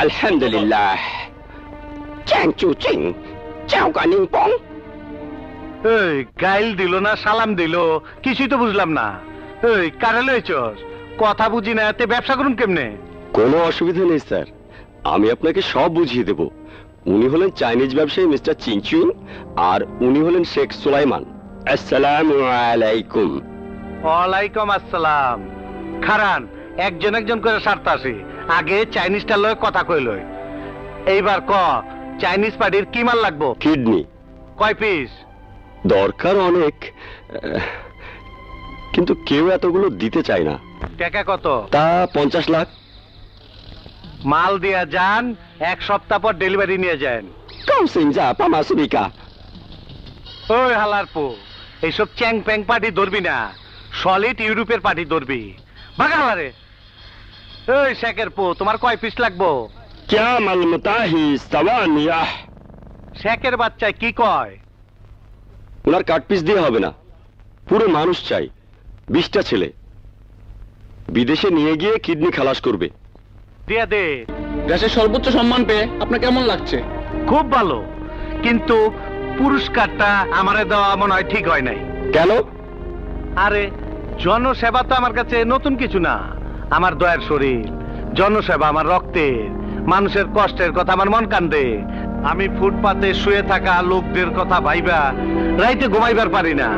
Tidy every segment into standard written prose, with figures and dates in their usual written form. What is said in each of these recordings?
আলহামদুলিল্লাহ। এই গাইল দিল না সালাম দিল, কিছুই তো বুঝলাম না। এই কারে লইছস? কথা বুঝি না, তে ব্যবসা করুন কেমনে? কোনো অসুবিধা নেই স্যার, আমি আপনাকে সব বুঝিয়ে দেব। উনি হলেন চাইনিজ ব্যবসায়ী মিস্টার চিংচুং, আর উনি হলেন শেখ সুলাইমান। আসসালামু আলাইকুম। ওয়ালাইকুম আসসালাম। খারান, একজন একজন করে সারতে আসি, আগে চাইনিজটা লয় কথা কই লই। এইবার ক, চাইনিজ পার্টির কি মাল লাগবো? কিডনি কয় পিস? দরকার অনেক, কিন্তু কেউ এতগুলো দিতে চায় না। টাকা কত? তা 50 লাখ। মাল দিয়া যান, এক সপ্তাহ পর ডেলিভারি নিয়ে যান। ওই হালার পো, এইসব চ্যাং প্যাং পার্টি ধরবি না, সলিড ইউরোপের পার্টি ধরবি। ভাগা হালারে। ওই শেখের পো, তোমার কয় পিস লাগবো? শেখের বাচ্চায় কি কয়? ওনার কাট পিস দিয়ে হবে না, পুরো মানুষ চাই। 20টা ছেলে বিদেশে নিয়ে গিয়ে কিডনি খালাস করবে। দিয়া দে। দেশের সর্বোচ্চ সম্মান পেয়ে আপনার কেমন লাগছে? খুব ভালো, কিন্তু পুরস্কারটা আমারে দেওয়া মনে হয় ঠিক হয় নাই। কেন? আরে জনসেবা তো আমার কাছে নতুন কিছু না। আমার দয়ার শরীর, জনসেবা আমার রক্তের। মানুষের কষ্টের কথা আমার মন কান্দে। আমি ফুটপাতে শুয়ে থাকা লোকদের কথা ভাইবা রাইতে ঘুমাইবার পারি না।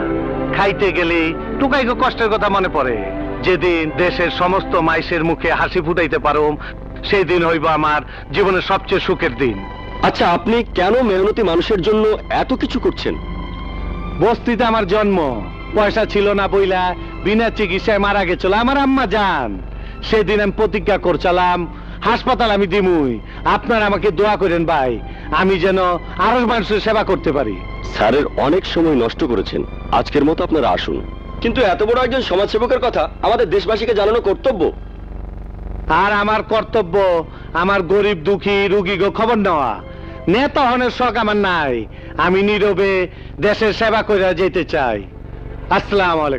খাইতে গেলে টুকাইগো কষ্টের কথা মনে পড়ে। যেদিন দেশের সমস্ত মাইসের মুখে হাসি ফুটাইতে পারুম, সেই দিন হইব আমার জীবনের সবচেয়ে সুখের দিন। আচ্ছা, আপনি কেন মেহনতি মানুষের জন্য এত কিছু করছেন? বস্তিতে আমার জন্ম, পয়সা ছিল না বইলা বিনা চিকিৎসায় মারা গেছিল আমার আম্মা জান। সেদিন আমি প্রতিজ্ঞা করছিলাম, হাসপাতাল আমি দিমুই। আপনারা আমাকে দোয়া করেন ভাই, আমি যেন আরো মানুষের সেবা করতে পারি। স্যারের অনেক সময় নষ্ট করেছেন, আজকের মতো আপনারা আসুন। কিন্তু এত বড় একজন সমাজসেবকের কথা আমাদের দেশবাসীকে জানানো কর্তব্য। আর আমার কর্তব্য আমার গরিব দুঃখী রুগীকে খবর নেওয়া। নেতা হনের শখ আমার নাই, আমি নীরবে দেশের সেবা করে যেতে চাই। আসসালামু আলাইকুম।